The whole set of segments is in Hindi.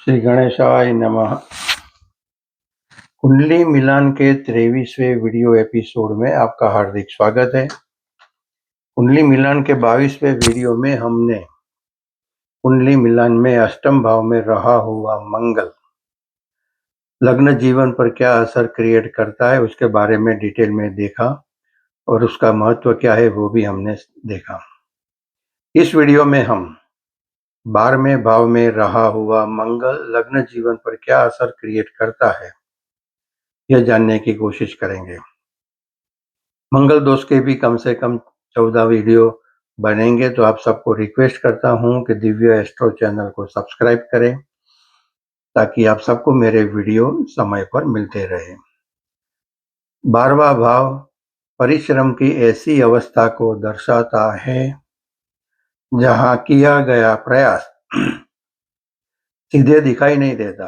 श्री गणेशाय नमः। कुंडली मिलान के 23वें वीडियो एपिसोड में आपका हार्दिक स्वागत है। कुंडली मिलान के 22वें वीडियो में हमने कुंडली मिलान में अष्टम भाव में रहा हुआ मंगल लग्न जीवन पर क्या असर क्रिएट करता है उसके बारे में डिटेल में देखा और उसका महत्व क्या है वो भी हमने देखा। इस वीडियो में हम 12वें भाव में रहा हुआ मंगल लग्न जीवन पर क्या असर क्रिएट करता है यह जानने की कोशिश करेंगे। मंगल दोष के भी कम से कम 14 वीडियो बनेंगे, तो आप सबको रिक्वेस्ट करता हूं कि दिव्य एस्ट्रो चैनल को सब्सक्राइब करें ताकि आप सबको मेरे वीडियो समय पर मिलते रहे। 12वां भाव परिश्रम की ऐसी अवस्था को दर्शाता है जहां किया गया प्रयास सीधे दिखाई नहीं देता।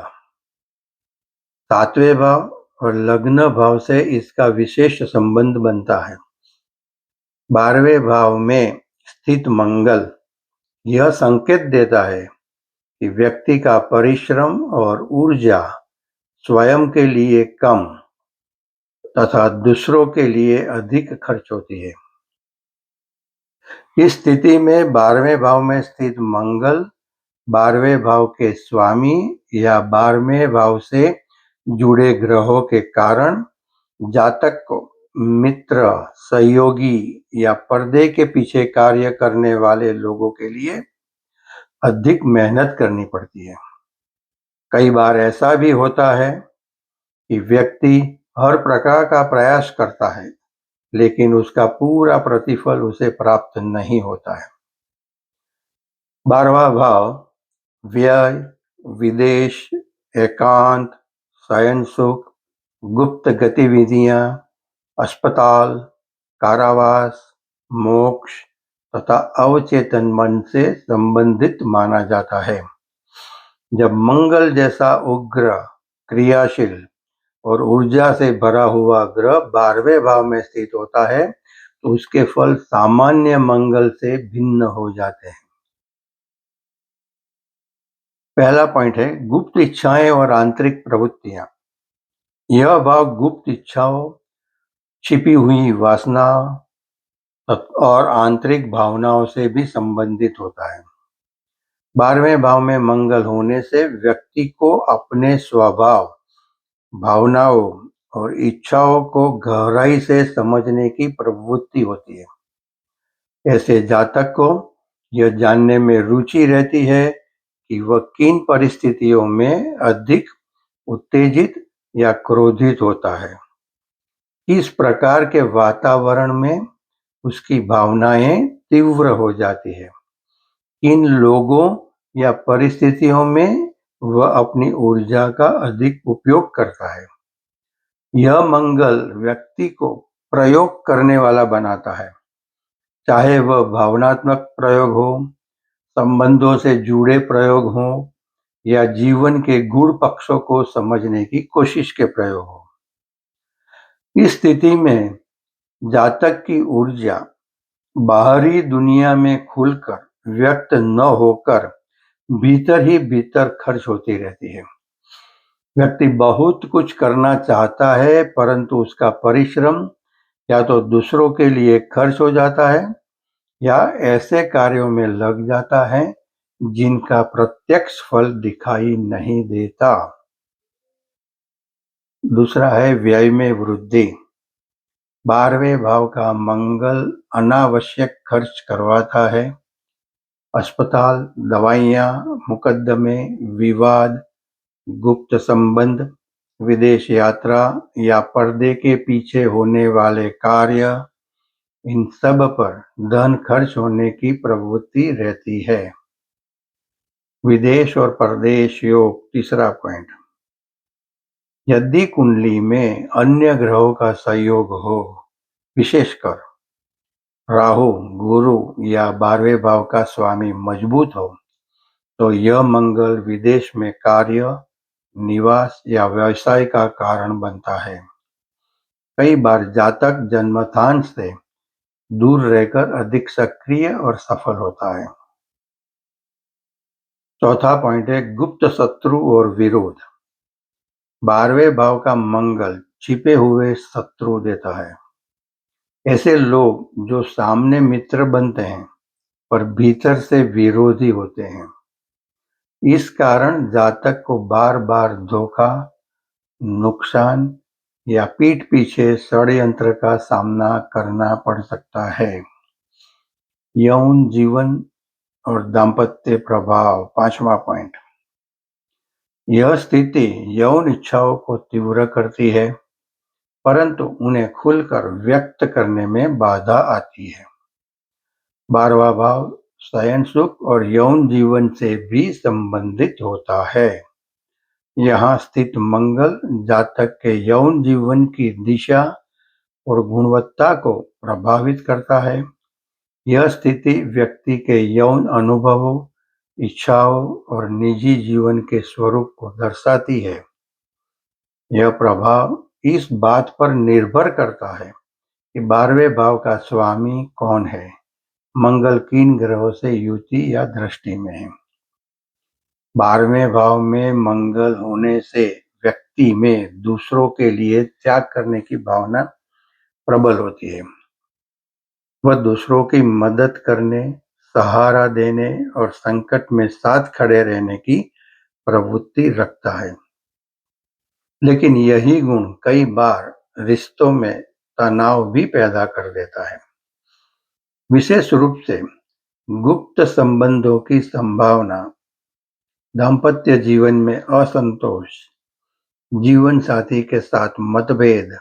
7वें भाव और लग्न भाव से इसका विशेष संबंध बनता है। 12वें भाव में स्थित मंगल यह संकेत देता है कि व्यक्ति का परिश्रम और ऊर्जा स्वयं के लिए कम तथा दूसरों के लिए अधिक खर्च होती है। इस स्थिति में 12वें भाव में स्थित मंगल 12वें भाव के स्वामी या 12वें भाव से जुड़े ग्रहों के कारण जातक को मित्र, सहयोगी या पर्दे के पीछे कार्य करने वाले लोगों के लिए अधिक मेहनत करनी पड़ती है। कई बार ऐसा भी होता है कि व्यक्ति हर प्रकार का प्रयास करता है लेकिन उसका पूरा प्रतिफल उसे प्राप्त नहीं होता है। 12वां भाव व्यय, विदेश, एकांत, शयन सुख, गुप्त गतिविधियां, अस्पताल, कारावास, मोक्ष तथा अवचेतन मन से संबंधित माना जाता है। जब मंगल जैसा उग्र, क्रियाशील और ऊर्जा से भरा हुआ ग्रह 12वें भाव में स्थित होता है तो उसके फल सामान्य मंगल से भिन्न हो जाते हैं। पहला पॉइंट है गुप्त इच्छाएं और आंतरिक प्रवृत्तियां। यह भाव गुप्त इच्छाओं, छिपी हुई वासना और आंतरिक भावनाओं से भी संबंधित होता है। 12वें भाव में मंगल होने से व्यक्ति को अपने स्वभाव, भावनाओं और इच्छाओं को गहराई से समझने की प्रवृत्ति होती है। ऐसे जातक को यह जानने में रुचि रहती है कि वह किन परिस्थितियों में अधिक उत्तेजित या क्रोधित होता है, किस प्रकार के वातावरण में उसकी भावनाएं तीव्र हो जाती है, किन लोगों या परिस्थितियों में वह अपनी ऊर्जा का अधिक उपयोग करता है। यह मंगल व्यक्ति को प्रयोग करने वाला बनाता है, चाहे वह भावनात्मक प्रयोग हो, संबंधों से जुड़े प्रयोग हो या जीवन के गुण पक्षों को समझने की कोशिश के प्रयोग हो। इस स्थिति में जातक की ऊर्जा बाहरी दुनिया में खुलकर व्यक्त न होकर भीतर ही भीतर खर्च होती रहती है। व्यक्ति बहुत कुछ करना चाहता है परंतु उसका परिश्रम या तो दूसरों के लिए खर्च हो जाता है या ऐसे कार्यों में लग जाता है जिनका प्रत्यक्ष फल दिखाई नहीं देता। दूसरा है व्यय में वृद्धि। 12वें भाव का मंगल अनावश्यक खर्च करवाता है। अस्पताल, दवाइयां, मुकदमे, विवाद, गुप्त संबंध, विदेश यात्रा या पर्दे के पीछे होने वाले कार्य, इन सब पर धन खर्च होने की प्रवृत्ति रहती है। विदेश और परदेश योग, तीसरा पॉइंट। यदि कुंडली में अन्य ग्रहों का सहयोग हो, विशेषकर राहु, गुरु या 12वें भाव का स्वामी मजबूत हो, तो यह मंगल विदेश में कार्य, निवास या व्यवसाय का कारण बनता है। कई बार जातक जन्मस्थान से दूर रहकर अधिक सक्रिय और सफल होता है। चौथा पॉइंट है गुप्त शत्रु और विरोध। 12वें भाव का मंगल छिपे हुए शत्रु देता है। ऐसे लोग जो सामने मित्र बनते हैं पर भीतर से विरोधी होते हैं। इस कारण जातक को बार बार धोखा, नुकसान या पीठ पीछे षड्यंत्र का सामना करना पड़ सकता है। यौन जीवन और दाम्पत्य प्रभाव। 5वां पॉइंट, यह स्थिति यौन इच्छाओं को तीव्र करती है परंतु उन्हें खुलकर व्यक्त करने में बाधा आती है। 12वां भाव शयन सुख और यौन जीवन से भी संबंधित होता है। यहाँ स्थित मंगल जातक के यौन जीवन की दिशा और गुणवत्ता को प्रभावित करता है। यह स्थिति व्यक्ति के यौन अनुभवों, इच्छाओं और निजी जीवन के स्वरूप को दर्शाती है। यह प्रभाव इस बात पर निर्भर करता है कि 12वें भाव का स्वामी कौन है, मंगल किन ग्रहों से युति या दृष्टि में है। 12वें भाव में मंगल होने से व्यक्ति में दूसरों के लिए त्याग करने की भावना प्रबल होती है। वह दूसरों की मदद करने, सहारा देने और संकट में साथ खड़े रहने की प्रवृत्ति रखता है। लेकिन यही गुण कई बार रिश्तों में तनाव भी पैदा कर देता है। विशेष रूप से गुप्त संबंधों की संभावना, दाम्पत्य जीवन में असंतोष, जीवन साथी के साथ मतभेद,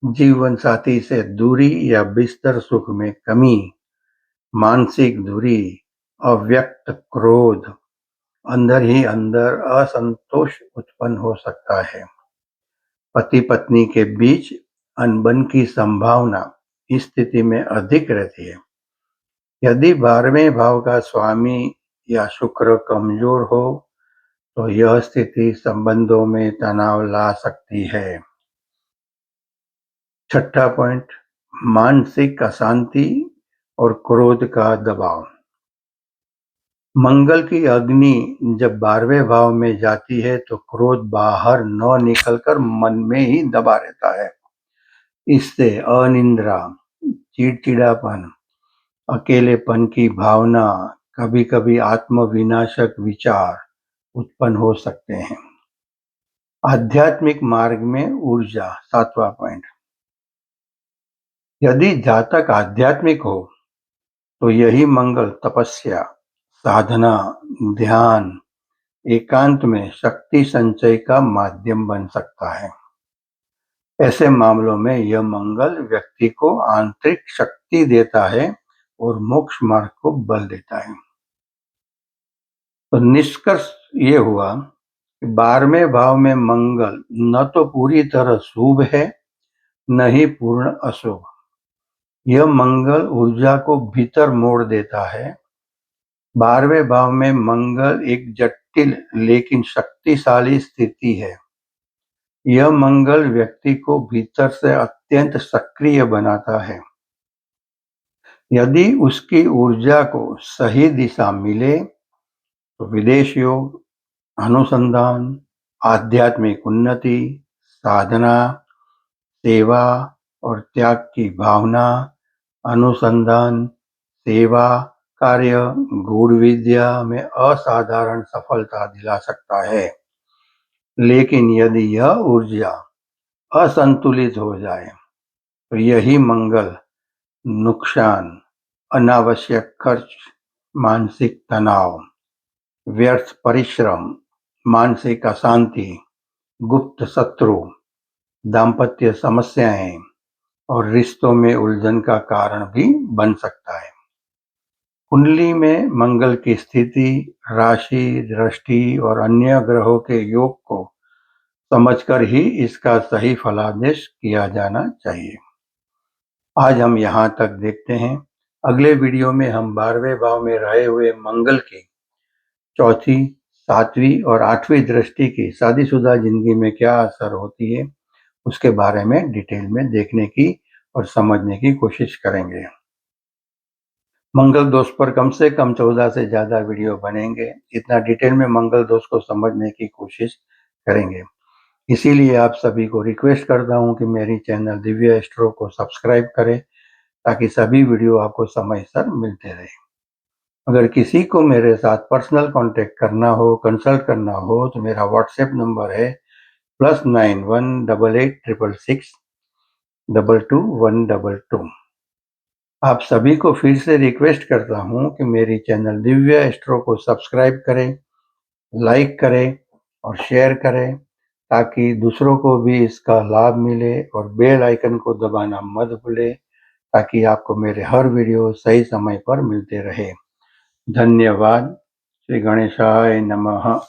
जीवन साथी से दूरी या बिस्तर सुख में कमी, मानसिक दूरी, अव्यक्त क्रोध, अंदर ही अंदर असंतोष उत्पन्न हो सकता है। पति पत्नी के बीच अनबन की संभावना इस स्थिति में अधिक रहती है। यदि 12वें भाव का स्वामी या शुक्र कमजोर हो तो यह स्थिति संबंधों में तनाव ला सकती है। छठा पॉइंट, मानसिक अशांति और क्रोध का दबाव। मंगल की अग्नि जब 12वें भाव में जाती है तो क्रोध बाहर न निकलकर मन में ही दबा रहता है। इससे अनिद्रा, चिड़चिड़ापन, अकेलेपन की भावना, कभी कभी आत्मविनाशक विचार उत्पन्न हो सकते हैं। आध्यात्मिक मार्ग में ऊर्जा। 7वां पॉइंट, यदि जातक आध्यात्मिक हो तो यही मंगल तपस्या, साधना, ध्यान, एकांत में शक्ति संचय का माध्यम बन सकता है। ऐसे मामलों में यह मंगल व्यक्ति को आंतरिक शक्ति देता है और मोक्ष मार्ग को बल देता है। तो निष्कर्ष ये हुआ कि 12वें भाव में मंगल न तो पूरी तरह शुभ है न ही पूर्ण अशुभ। यह मंगल ऊर्जा को भीतर मोड़ देता है। 12वें भाव में मंगल एक जटिल लेकिन शक्तिशाली स्थिति है। यह मंगल व्यक्ति को भीतर से अत्यंत सक्रिय बनाता है। यदि उसकी ऊर्जा को सही दिशा मिले तो विदेश योग, अनुसंधान, आध्यात्मिक उन्नति, साधना, सेवा और त्याग की भावना, अनुसंधान, सेवा कार्य, गूढ़ विद्या में असाधारण सफलता दिला सकता है। लेकिन यदि यह ऊर्जा असंतुलित हो जाए तो यही मंगल नुकसान, अनावश्यक खर्च, मानसिक तनाव, व्यर्थ परिश्रम, मानसिक अशांति, गुप्त शत्रु, दाम्पत्य समस्याएं और रिश्तों में उलझन का कारण भी बन सकता है। कुंडली में मंगल की स्थिति, राशि, दृष्टि और अन्य ग्रहों के योग को समझकर ही इसका सही फलादेश किया जाना चाहिए। आज हम यहाँ तक देखते हैं। अगले वीडियो में हम 12वें भाव में रहे हुए मंगल की चौथी, 7वीं और 8वीं दृष्टि की शादीशुदा जिंदगी में क्या असर होती है उसके बारे में डिटेल में देखने की और समझने की कोशिश करेंगे। मंगल दोष पर कम से कम 14 से ज़्यादा वीडियो बनेंगे। इतना डिटेल में मंगल दोष को समझने की कोशिश करेंगे। इसीलिए आप सभी को रिक्वेस्ट करता हूँ कि मेरी चैनल दिव्य एस्ट्रो को सब्सक्राइब करें, ताकि सभी वीडियो आपको समय सर मिलते रहे। अगर किसी को मेरे साथ पर्सनल कांटेक्ट करना हो, कंसल्ट करना हो, तो मेरा व्हाट्सएप नंबर है +918866222122। आप सभी को फिर से रिक्वेस्ट करता हूँ कि मेरी चैनल दिव्य एस्ट्रो को सब्सक्राइब करें, लाइक करें और शेयर करें, ताकि दूसरों को भी इसका लाभ मिले, और बेल आइकन को दबाना मत भूलें, ताकि आपको मेरे हर वीडियो सही समय पर मिलते रहे। धन्यवाद। श्री गणेशाय नमः।